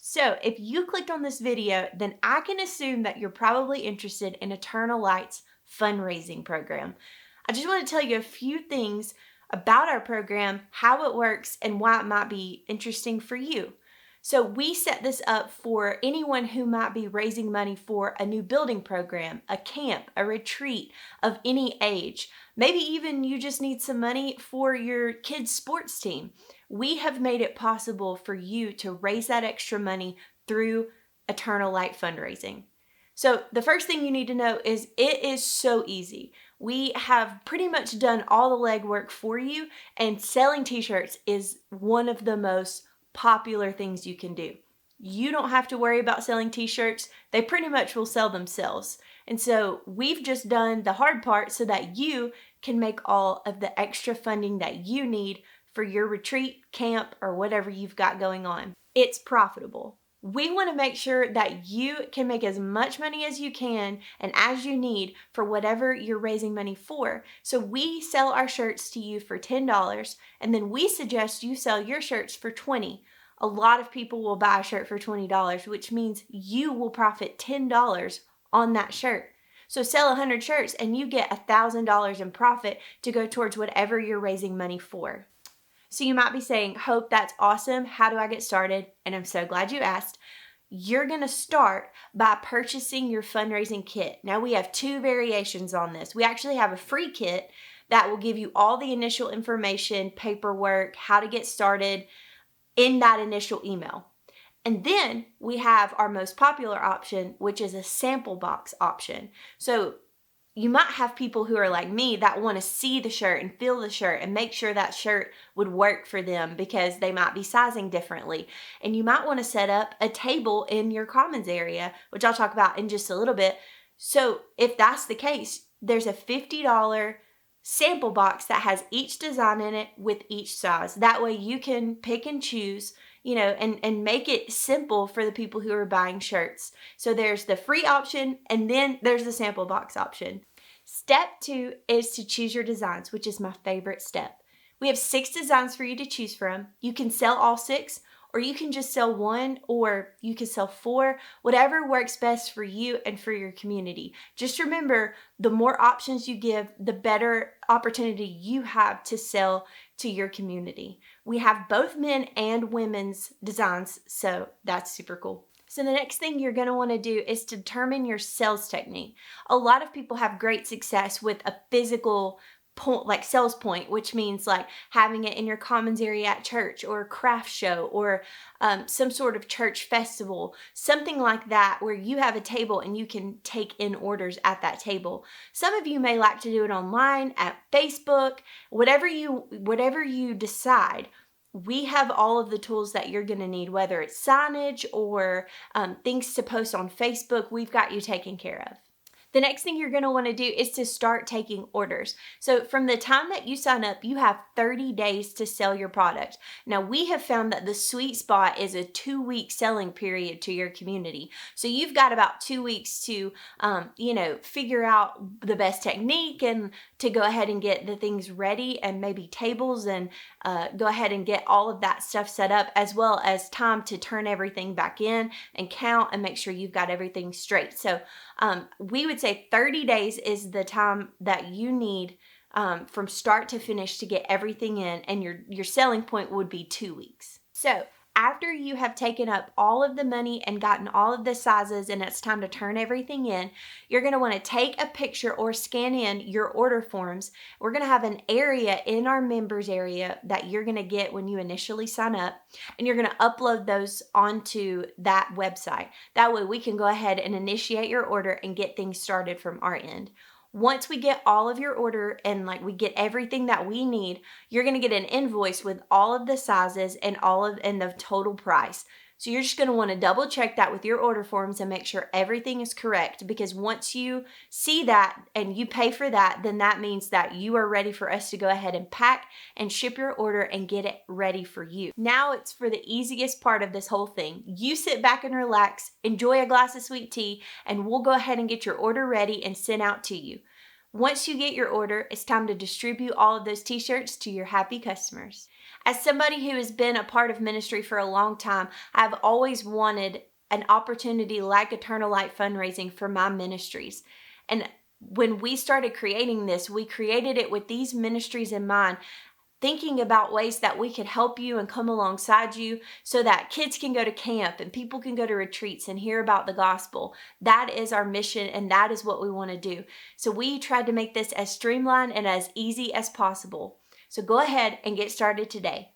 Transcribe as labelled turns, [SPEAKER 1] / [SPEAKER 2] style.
[SPEAKER 1] So if you clicked on this video, then I can assume that you're probably interested in Eternal Light's fundraising program. I just want to tell you a few things about our program, how it works, and why it might be interesting for you. So we set this up for anyone who might be raising money for a new building program, a camp, a retreat of any age. Maybe even you just need some money for your kids' sports team. We have made it possible for you to raise that extra money through Eternal Light fundraising. So the first thing you need to know is it is so easy. We have pretty much done all the legwork for you, and selling t-shirts is one of the most popular things you can do. You don't have to worry about selling t-shirts. They pretty much will sell themselves. And so we've just done the hard part so that you can make all of the extra funding that you need for your retreat, camp, or whatever you've got going on. It's profitable. We want to make sure that you can make as much money as you can and as you need for whatever you're raising money for. So we sell our shirts to you for $10, and then we suggest you sell your shirts for $20. A lot of people will buy a shirt for $20, which means you will profit $10 on that shirt. So sell 100 shirts and you get $1,000 in profit to go towards whatever you're raising money for. So you might be saying, Hope, that's awesome. How do I get started? And I'm so glad you asked. You're going to start by purchasing your fundraising kit. Now we have two variations on this. We actually have a free kit that will give you all the initial information, paperwork, how to get started in that initial email. And then we have our most popular option, which is a sample box option. So you might have people who are like me that want to see the shirt and feel the shirt and make sure that shirt would work for them because they might be sizing differently. And you might want to set up a table in your commons area, which I'll talk about in just a little bit. So if that's the case, there's a $50 sample box that has each design in it with each size. That way you can pick and choose, and make it simple for the people who are buying shirts. So there's the free option, and then there's the sample box option. Step 2 is to choose your designs, which is my favorite step. We have 6 designs for you to choose from. You can sell all 6, or you can just sell 1, or you can sell 4, whatever works best for you and for your community. Just remember, the more options you give, the better opportunity you have to sell to your community. We have both men and women's designs, so that's super cool. So the next thing you're going to want to do is determine your sales technique. A lot of people have great success with a physical point, like sales point, which means like having it in your commons area at church or a craft show or some sort of church festival, something like that where you have a table and you can take in orders at that table. Some of you may like to do it online at Facebook, whatever you decide. We have all of the tools that you're going to need, whether it's signage or things to post on Facebook. We've got you taken care of. The next thing you're going to want to do is to start taking orders. So from the time that you sign up, you have 30 days to sell your product. Now we have found that the sweet spot is a 2-week selling period to your community. So you've got about 2 weeks to, figure out the best technique and to go ahead and get the things ready and maybe tables and go ahead and get all of that stuff set up, as well as time to turn everything back in and count and make sure you've got everything straight. So we would say 30 days is the time that you need from start to finish to get everything in, and your selling point would be 2 weeks. So after you have taken up all of the money and gotten all of the sizes and it's time to turn everything in, you're going to want to take a picture or scan in your order forms. We're going to have an area in our members area that you're going to get when you initially sign up, and you're going to upload those onto that website. That way we can go ahead and initiate your order and get things started from our end. Once we get all of your order and we get everything that we need, you're going to get an invoice with all of the sizes and the total price. So you're just going to want to double check that with your order forms and make sure everything is correct, because once you see that and you pay for that, then that means that you are ready for us to go ahead and pack and ship your order and get it ready for you. Now it's for the easiest part of this whole thing. You sit back and relax, enjoy a glass of sweet tea, and we'll go ahead and get your order ready and sent out to you. Once you get your order, it's time to distribute all of those t-shirts to your happy customers. As somebody who has been a part of ministry for a long time, I've always wanted an opportunity like Eternal Light Fundraising for my ministries. And when we started creating this, we created it with these ministries in mind, thinking about ways that we could help you and come alongside you so that kids can go to camp and people can go to retreats and hear about the gospel. That is our mission, and that is what we want to do. So we tried to make this as streamlined and as easy as possible. So go ahead and get started today.